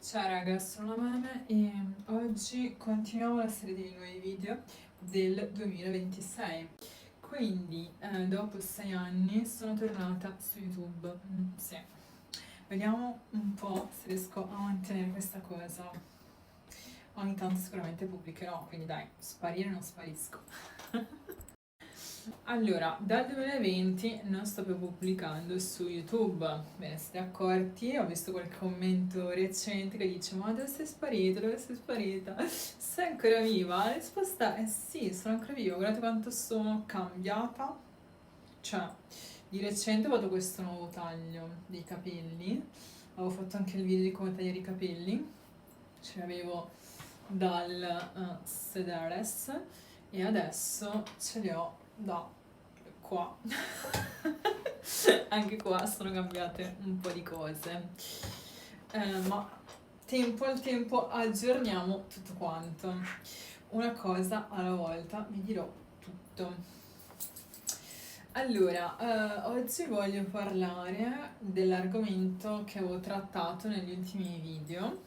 Ciao raga, sono la Meme e oggi continuiamo la serie dei nuovi video del 2026. Quindi, dopo 6 anni sono tornata su YouTube. Sì. Vediamo un po' se riesco a mantenere questa cosa. Ogni tanto sicuramente pubblicherò, quindi dai, sparire non sparisco. Allora, dal 2020 non sto più pubblicando su YouTube. Bene, siete accorti? Ho visto quel commento recente che dice: Ma dove sei sparito? Dove sei sparita? Sei ancora viva? La risposta è sì, sono ancora viva. Guardate quanto sono cambiata. Cioè, di recente ho fatto questo nuovo taglio dei capelli. Avevo fatto anche il video di come tagliare i capelli. Ce l'avevo dal Sederes e adesso ce li ho da qua. Anche qua sono cambiate un po' di cose. Ma tempo al tempo aggiorniamo tutto quanto. Una cosa alla volta vi dirò tutto. Allora, oggi voglio parlare dell'argomento che avevo trattato negli ultimi video,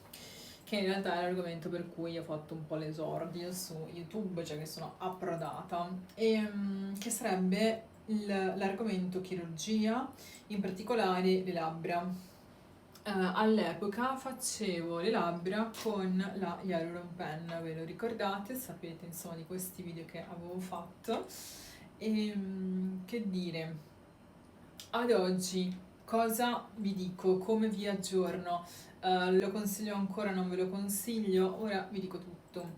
che in realtà è l'argomento per cui ho fatto un po' l'esordio su YouTube, cioè che sono approdata, che sarebbe l'argomento chirurgia, in particolare le labbra. All'epoca facevo le labbra con la Hyaluron Pen, ve lo ricordate? Sapete insomma di questi video che avevo fatto. Che dire, ad oggi cosa vi dico, come vi aggiorno, lo consiglio ancora, non ve lo consiglio, ora vi dico tutto.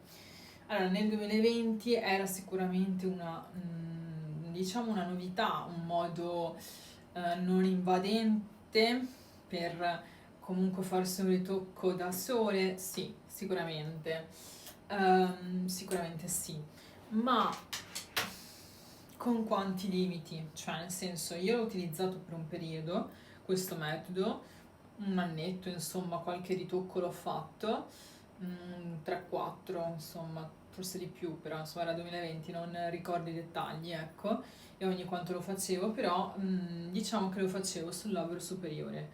Allora, nel 2020 era sicuramente diciamo una novità, un modo non invadente per comunque farsi un ritocco da sole, sì, sicuramente. Sicuramente sì, ma con quanti limiti? Cioè, nel senso, io l'ho utilizzato per un periodo, questo metodo, un annetto, insomma, qualche ritocco l'ho fatto, 3-4, insomma, forse di più, però insomma era 2020, non ricordo i dettagli, ecco, e ogni quanto lo facevo, però diciamo che lo facevo sul labbro superiore.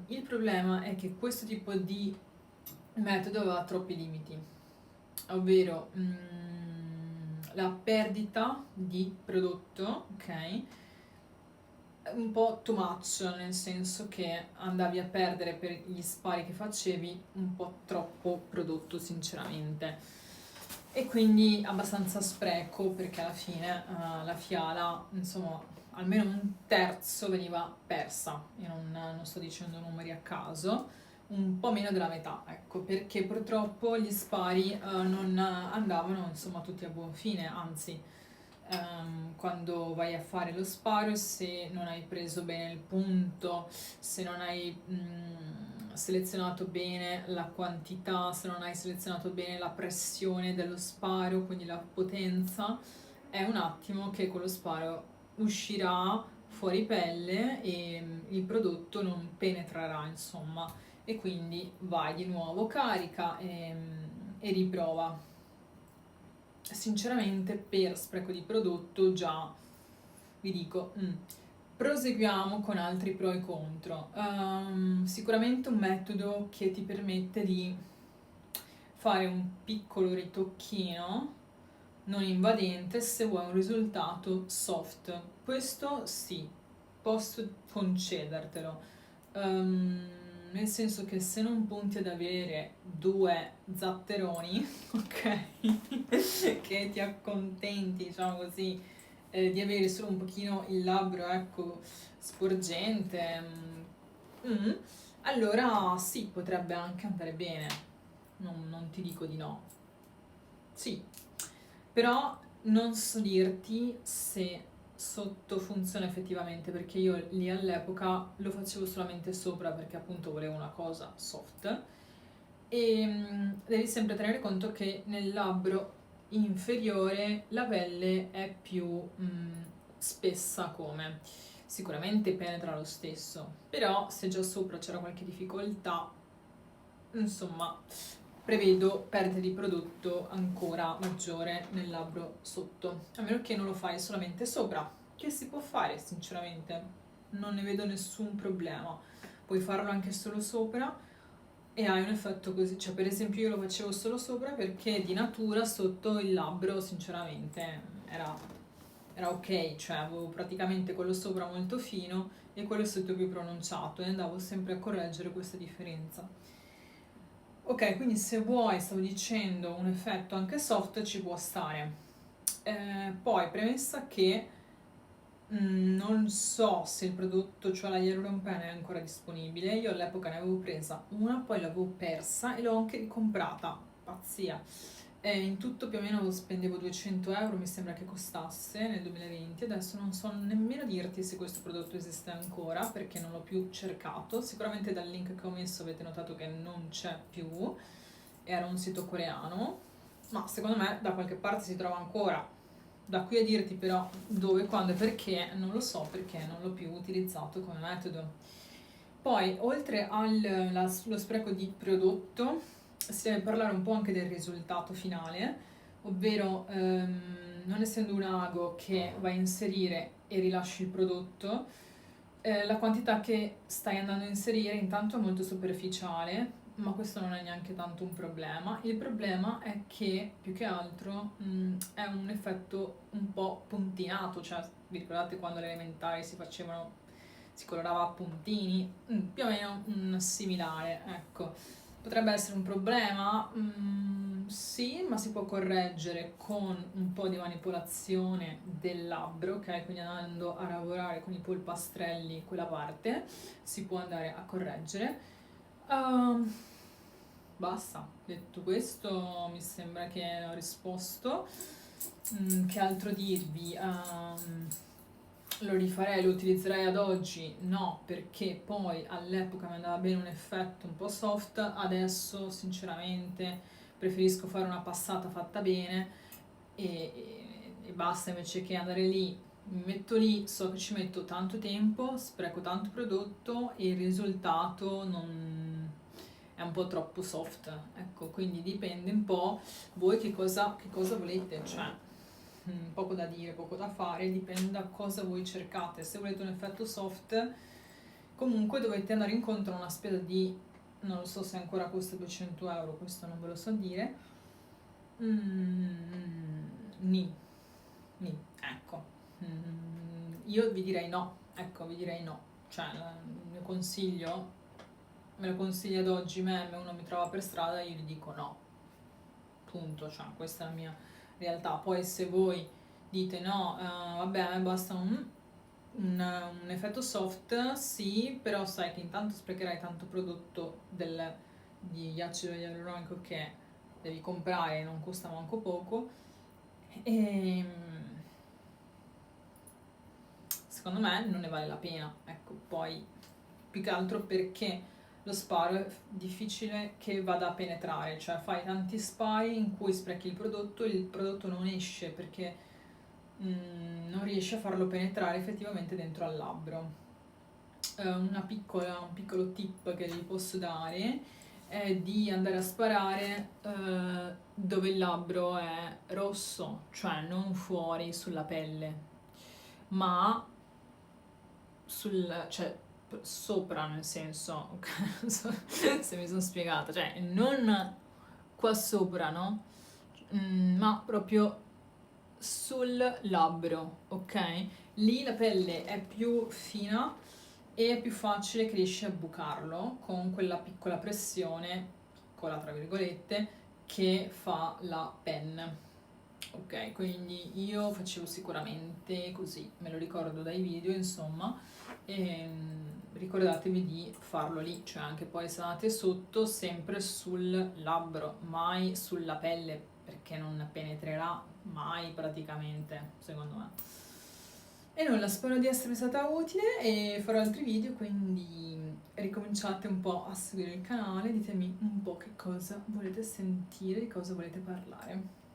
Il problema è che questo tipo di metodo aveva troppi limiti, ovvero la perdita di prodotto, ok? Un po' too much, nel senso che andavi a perdere per gli spari che facevi un po' troppo prodotto, sinceramente. E quindi abbastanza spreco perché alla fine la fiala, insomma, almeno un terzo veniva persa. Io non sto dicendo numeri a caso, un po' meno della metà, ecco, perché purtroppo gli spari non andavano, insomma, tutti a buon fine, anzi quando vai a fare lo sparo, se non hai preso bene il punto, se non hai selezionato bene la quantità, se non hai selezionato bene la pressione dello sparo, quindi la potenza, è un attimo che quello sparo uscirà fuori pelle e il prodotto non penetrerà, insomma, e quindi vai di nuovo, carica e riprova. Sinceramente per spreco di prodotto già vi dico, proseguiamo con altri pro e contro. Sicuramente un metodo che ti permette di fare un piccolo ritocchino non invadente se vuoi un risultato soft. Questo sì, posso concedertelo. Nel senso che se non punti ad avere due zatteroni, ok, che ti accontenti, diciamo così, di avere solo un pochino il labbro, ecco, sporgente, allora sì, potrebbe anche andare bene, non ti dico di no. Sì, però non so dirti se sotto funziona effettivamente, perché io lì all'epoca lo facevo solamente sopra perché appunto volevo una cosa soft e devi sempre tenere conto che nel labbro inferiore la pelle è più spessa come sicuramente penetra lo stesso, però se già sopra c'era qualche difficoltà, insomma, prevedo perdita di prodotto ancora maggiore nel labbro sotto, a meno che non lo fai solamente sopra, che si può fare sinceramente, non ne vedo nessun problema, puoi farlo anche solo sopra e hai un effetto così, cioè per esempio io lo facevo solo sopra perché di natura sotto il labbro sinceramente era ok, cioè avevo praticamente quello sopra molto fino e quello sotto più pronunciato e andavo sempre a correggere questa differenza. Ok, quindi se vuoi, stavo dicendo, un effetto anche soft ci può stare. Poi, premessa che non so se il prodotto, cioè la Hyaluron Pen, è ancora disponibile. Io all'epoca ne avevo presa una, poi l'avevo persa e l'ho anche ricomprata. Pazzia. In tutto più o meno spendevo 200 euro, mi sembra che costasse nel 2020. Adesso non so nemmeno dirti se questo prodotto esiste ancora perché non l'ho più cercato. Sicuramente dal link che ho messo avete notato che non c'è più. Era un sito coreano, ma secondo me da qualche parte si trova ancora. Da qui a dirti però dove, quando e perché non lo so perché non l'ho più utilizzato come metodo. Poi, oltre allo spreco di prodotto, si deve parlare un po' anche del risultato finale, ovvero non essendo un ago che vai a inserire e rilasci il prodotto, la quantità che stai andando a inserire intanto è molto superficiale, ma questo non è neanche tanto un problema. Il problema è che più che altro è un effetto un po' puntinato, cioè vi ricordate quando alle elementari si colorava a puntini? Più o meno un similare, ecco. Potrebbe essere un problema? Sì, ma si può correggere con un po' di manipolazione del labbro, ok? Quindi andando a lavorare con i polpastrelli quella parte, si può andare a correggere. Ehm, Basta, detto questo mi sembra che ho risposto. Che altro dirvi? Lo rifarei, lo utilizzerei ad oggi? No, perché poi all'epoca mi andava bene un effetto un po' soft, adesso sinceramente preferisco fare una passata fatta bene e basta invece che andare lì, mi metto lì, so che ci metto tanto tempo, spreco tanto prodotto e il risultato non è un po' troppo soft, ecco, quindi dipende un po' voi che cosa volete, cioè poco da dire, poco da fare, dipende da cosa voi cercate. Se volete un effetto soft, comunque dovete andare incontro a una spesa di, non lo so se ancora costa 200 euro, questo non ve lo so dire. Ni, ni, ecco. Io vi direi no, ecco, vi direi no. Cioè, il mio consiglio, me lo consiglia ad oggi me, uno mi trova per strada, io gli dico no, punto, cioè questa è la mia realtà. Poi se voi dite no, vabbè, a me basta un effetto soft, sì, però sai che intanto sprecherai tanto prodotto di acido ialuronico che devi comprare e non costa manco poco. E secondo me non ne vale la pena. Ecco, poi più che altro perché lo sparo è difficile che vada a penetrare, cioè fai tanti spari in cui sprechi il prodotto non esce perché non riesci a farlo penetrare effettivamente dentro al labbro. Un piccolo tip che vi posso dare è di andare a sparare dove il labbro è rosso, cioè non fuori sulla pelle, ma cioè sopra, nel senso, ok? Non so se mi sono spiegata, cioè non qua sopra, no? Ma proprio sul labbro, ok? Lì la pelle è più fina e è più facile che riesci a bucarlo con quella piccola pressione, piccola tra virgolette, che fa la pen. Ok, quindi io facevo sicuramente così, me lo ricordo dai video, insomma, e ricordatevi di farlo lì, cioè anche poi se andate sotto, sempre sul labbro, mai sulla pelle, perché non penetrerà mai praticamente, secondo me. E nulla, spero di esservi stata utile e farò altri video, quindi ricominciate un po' a seguire il canale, ditemi un po' che cosa volete sentire, di cosa volete parlare.